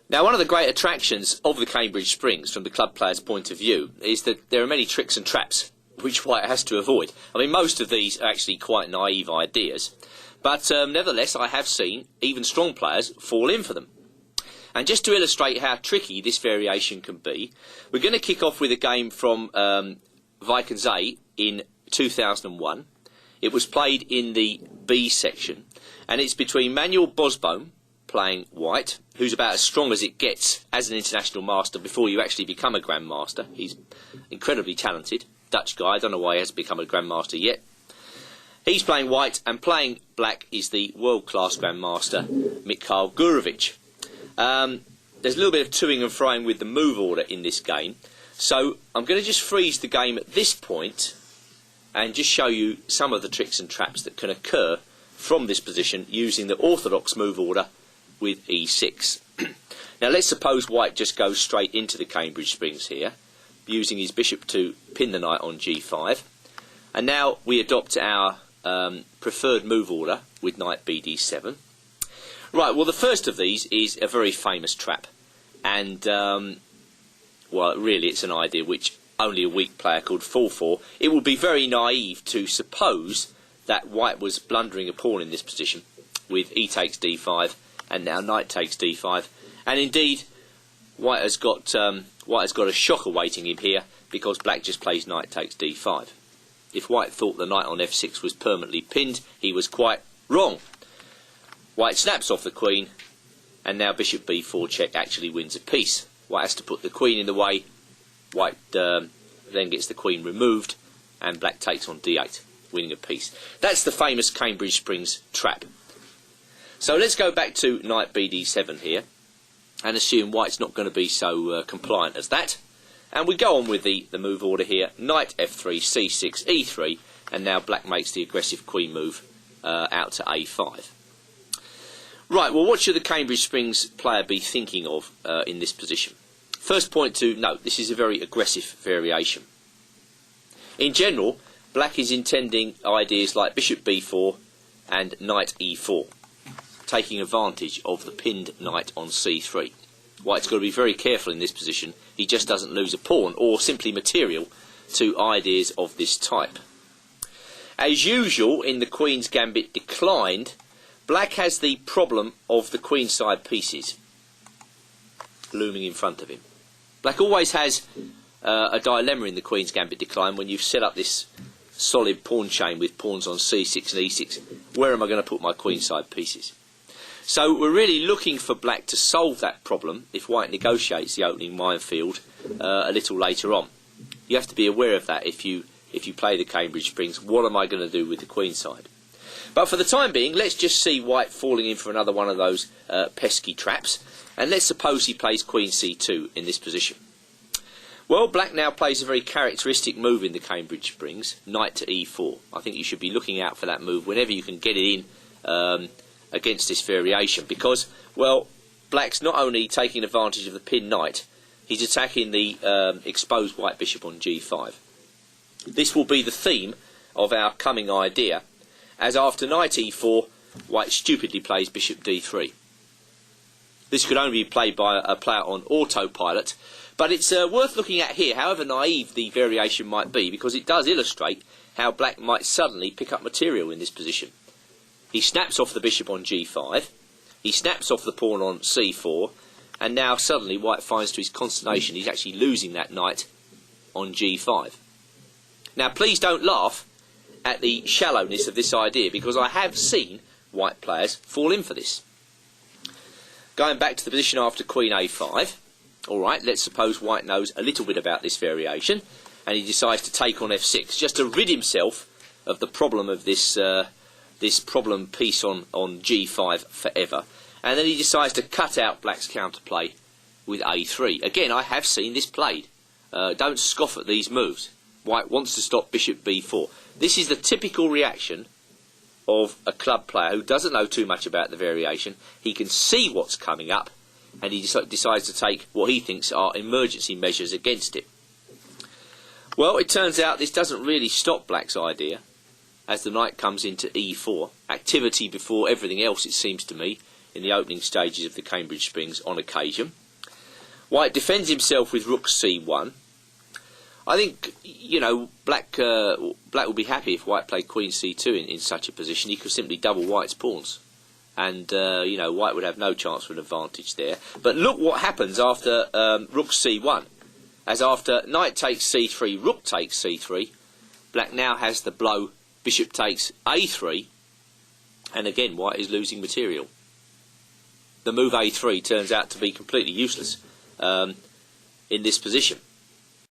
Now, one of the great attractions of the Cambridge Springs from the club player's point of view is that there are many tricks and traps which white has to avoid. I mean, most of these are actually quite naive ideas, but nevertheless I have seen even strong players fall in for them. And just to illustrate how tricky this variation can be, we're going to kick off with a game from Vikings A in 2001. It was played in the B section, and it's between Manuel Bosboom playing white, who's about as strong as it gets as an international master before you actually become a grandmaster. He's incredibly talented, Dutch guy. I don't know why he hasn't become a grandmaster yet. He's playing white, and playing black is the world-class grandmaster Mikhail Gurevich. There's a little bit of toing and froing with the move order in this game, so I'm going to just freeze the game at this point and just show you some of the tricks and traps that can occur from this position using the orthodox move order with e6. Now let's suppose white just goes straight into the Cambridge Springs here, using his bishop to pin the knight on g5, and now we adopt our preferred move order with knight bd7. Right, well, the first of these is a very famous trap, and well, really it's an idea which only a weak player could fall for. It would be very naive to suppose that white was blundering a pawn in this position with e takes d5 and now knight takes d5, and indeed white has got a shock awaiting him here because black just plays knight takes d5. If white thought the knight on f6 was permanently pinned, he was quite wrong. White snaps off the queen, and now bishop b4 check actually wins a piece. White has to put the queen in the way. White then gets the queen removed, and black takes on d8, winning a piece. That's the famous Cambridge Springs trap. So let's go back to knight bd7 here, and assume white's not going to be so compliant as that. And we go on with the move order here, knight f3, c6, e3, and now black makes the aggressive queen move out to a5. Right, well, what should the Cambridge Springs player be thinking of in this position? First point to note, this is a very aggressive variation. In general, black is intending ideas like bishop b4 and knight e4, taking advantage of the pinned knight on c3. White's got to be very careful in this position. He just doesn't lose a pawn or simply material to ideas of this type. As usual in the Queen's Gambit declined, black has the problem of the queenside pieces looming in front of him. Black always has a dilemma in the Queen's Gambit decline when you've set up this solid pawn chain with pawns on c6 and e6. Where am I going to put my queenside pieces? So we're really looking for black to solve that problem if white negotiates the opening minefield a little later on. You have to be aware of that if you play the Cambridge Springs. What am I going to do with the queenside? But for the time being, let's just see white falling in for another one of those pesky traps, and let's suppose he plays queen c2 in this position. Well, black now plays a very characteristic move in the Cambridge Springs, knight to e4. I think you should be looking out for that move whenever you can get it in against this variation, because, well, black's not only taking advantage of the pinned knight, he's attacking the exposed white bishop on g5. This will be the theme of our coming idea, as after knight e4, white stupidly plays bishop d3. This could only be played by a player on autopilot, but it's worth looking at here, however naive the variation might be, because it does illustrate how black might suddenly pick up material in this position. He snaps off the bishop on g5, he snaps off the pawn on c4, and now suddenly white finds to his consternation he's actually losing that knight on g5. Now please don't laugh at the shallowness of this idea, because I have seen white players fall in for this. Going back to the position after queen a5, alright, let's suppose white knows a little bit about this variation, and he decides to take on f6, just to rid himself of the problem of this this problem piece on g5 forever. And then he decides to cut out black's counterplay with a3. Again, I have seen this played. Don't scoff at these moves. White wants to stop bishop b4. This is the typical reaction of a club player who doesn't know too much about the variation. He can see what's coming up, and he decides to take what he thinks are emergency measures against it. Well, it turns out this doesn't really stop black's idea, as the knight comes into e4. Activity before everything else, it seems to me, in the opening stages of the Cambridge Springs on occasion. White defends himself with rook c1. I think, you know, black would be happy if white played queen c2 in such a position. He could simply double white's pawns, and you know, white would have no chance for an advantage there. But look what happens after rook c1. As after knight takes c3, rook takes c3, black now has the blow bishop takes a3, and again white is losing material. The move a3 turns out to be completely useless in this position.